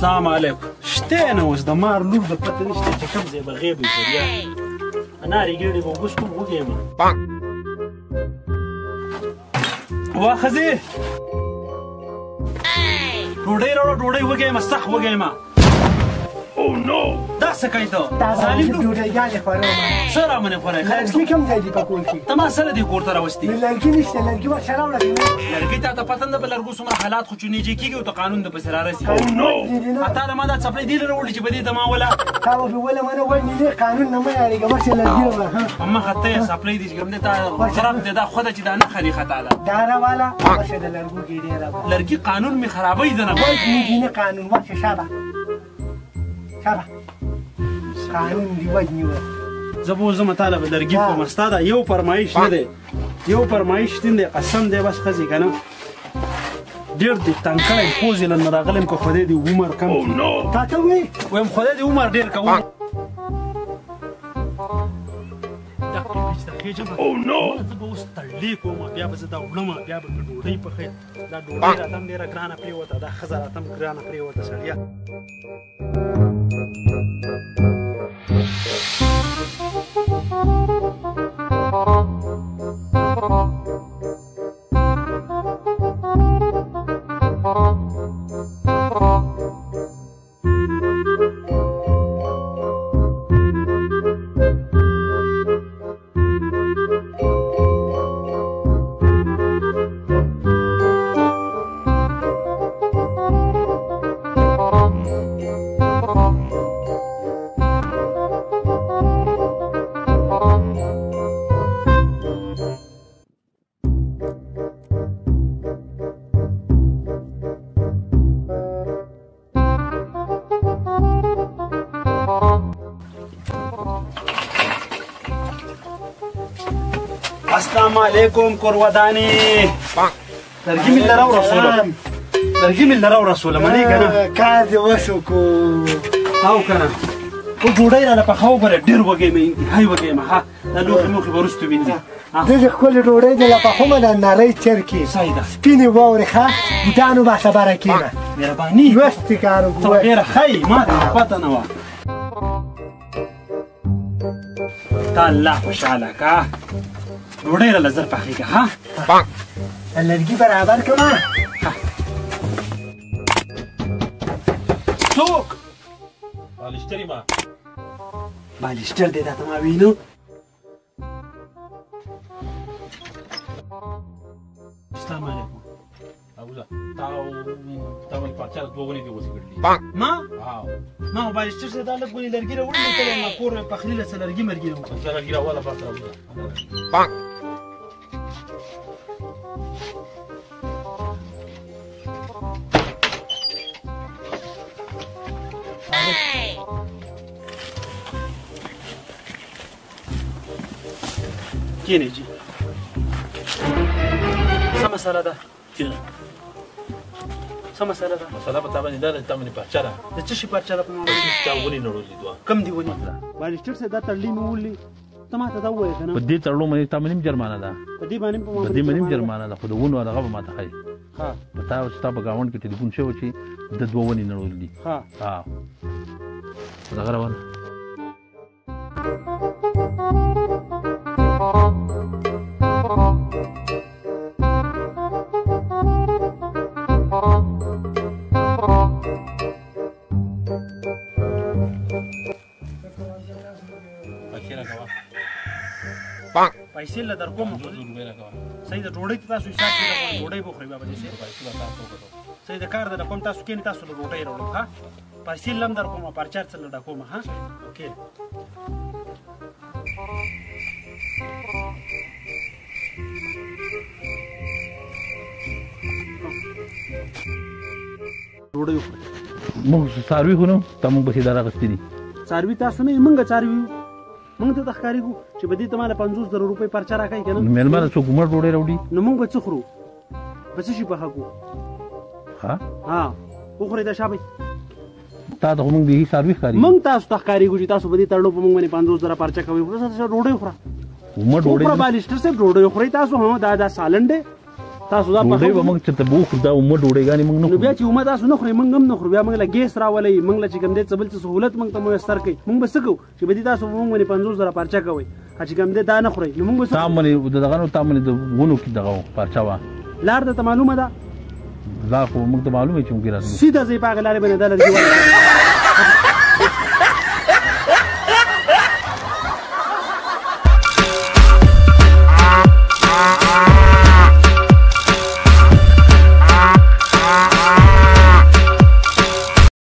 السلام علیکم. شته نه اوس د مار لور د پته نشته چې کوم ځای به غیب وي بیا انارې ګېډې به اوس کوم وږی یم وا ښځې ډوډۍ راوړه ډوډۍ وږی یم سخت وږی یم Oh no! دا څه کوي ته؟ ظالم ډوډۍ خورم. څه رامنې خورئ؟ لرګي کوم ځای دي په کور کې؟ ته ما سره دې کور ته راوستي. لرګي نشته لرګي ورشه راوړه کنه. لرګي ته ته پته نه به لرګو څومره حالات خو چونېجې کېږي او د قانون د پسې رارسي. تا له ما دا څپلۍ دې راوړي چې په دې ته ما وله تا به وله ما نه وایي نه قانون نه مه یارېږه مخکې لرګي راوړه. مخه ته یې څپلۍ دي چې کوم دی تا خراب دی دا خوده چې دا نه خري خطا ده. دا راواله ورشه د لرګو ګېډې راوړه. لرګي قانون مې خرابوي ده نه وایي نه قانون ورشه شابه شابه قانون دی وجنیوه. زه به اوس ځم تاله به لرګي کوم ستا دا یو فرمایش نه دی یو فرمایش دین دی قسم دی بس ښځې که نه ډېر دې تنګ کړی پوز یې له نه راغلی م که خدای دې عمر کم تا ته وایي وایم خدای دې عمر ډېر کوم زه به اوس تړلې کوم بیا به زه دا وړم بیا به ډوډۍ پخوي دا ډوډۍ راته هم ډېره ګرانه پرېوته دا ښځه راته هم ګرانه پرېوته سړیه السلام علیکم کورودانی لرګي مې لره ورسوله لرګي مې لره ورسوله منې که نه کار دې وشو کو او که نه خو ډوډۍ راله پخوه ګوره ډېر وږی مې انتهائی وږی یم ها دا لوښي موښي به وروسته وینځي دغې ښکلې ډوډۍ دې له پخومه د نرۍ چرکې صحیح ده سپینې واورې ښه بوټانو به خبره کېږه مهرباني لوستې کار ته ډېره ښایي ما ته پته نه وه تا الله خوشحاله که ډوډۍ راله زر پخېږه ها لرګي برابر کړه څوک بالشتر ما بالشتر دی دا ته ما وینو السلام علیکم ابولا تا ول پاچا دوه ونې دي اوس کړلې ما ها ما خو بالشتر سره دا لږ ونې لرګي راوړي نو کله ما کور پخلي له څه لرګي مرګي راوړي زه لګي راواله پاتره ابولا کینې جي څه مسله ده څه مسله ده مسله په تا باندې دا ده تا باندې پاچا ده د څه شي پرچه ده په ما باندې تا ونې نړولې دوه کم دي ونې بالشتر سره دا تړلي مې ولي ته ما ته دا ووایې که نه په دې تړلو باندې تا باندې هم جرمانه ده په دې باندې په دې باندې هم جرمانه ده خو د ونو هغه به ما ته ښایي ها په تا ستا په ګاونډ کې ټلیفون شوی چې د دوه ونې نړولې دي ها دغه روانه پیسې له در کوم صحیح ده ډوډۍ ته تاسو حساب کړئ ډوډۍ به خورئ بابا جیسې صحیح ده کار ده کوم تاسو کېنئ تاسو له ډوډۍ راوړئ ها پیسې له هم در کومه پرچار څه له ډکومه ها اوکې ډوډۍ وخورئ موږ څاروي خو نه تا موږ پسې دا راغستې دي څاروي تاسو نه یې موږ څاروي یو موږ ته د ښکارېږو چې په دې ته ماله 50,000 روپۍ پرچه راکوي که نه مېلمانه څوک عمر ډوډۍ راوړي نو موږ به څه خورو به څه شي پخه کړو ها وخورئ دا شابئ تا ته خو موږ بیخي څاروي ښکاري موږ تاسو ته ښکارېږو چې تاسو په دې تړلو په موږ باندې 50,000 پرچه کوئ ډوډۍ وخوره عمر ډوډۍ بالشتر صاحب ډوډۍ وخورئ تاسو دا سالن دی تاسو دا ډوډۍ به موږ چې ته بوخ دا عمر ډوډۍ موږ نو بیا چې عمر تاسو نه خورئ موږ هم نه خورو بیا موږ له ګیس راولئ موږ له چې کوم دی څه بل څه سهولت موږ ته میسر کوي موږ به څه کوو چې به دې تاسو موږ باندې 50,000 پارچه کوئ چې کوم دی دا نه خورئ نو موږ به تا باندې دغه نو تا باندې د ونو کې دغه پارچه وه لار درته معلومه ده دا خو موږ ته معلومه چې موږ راځو سیده ځئ په هغې لارې باندې دا لرګي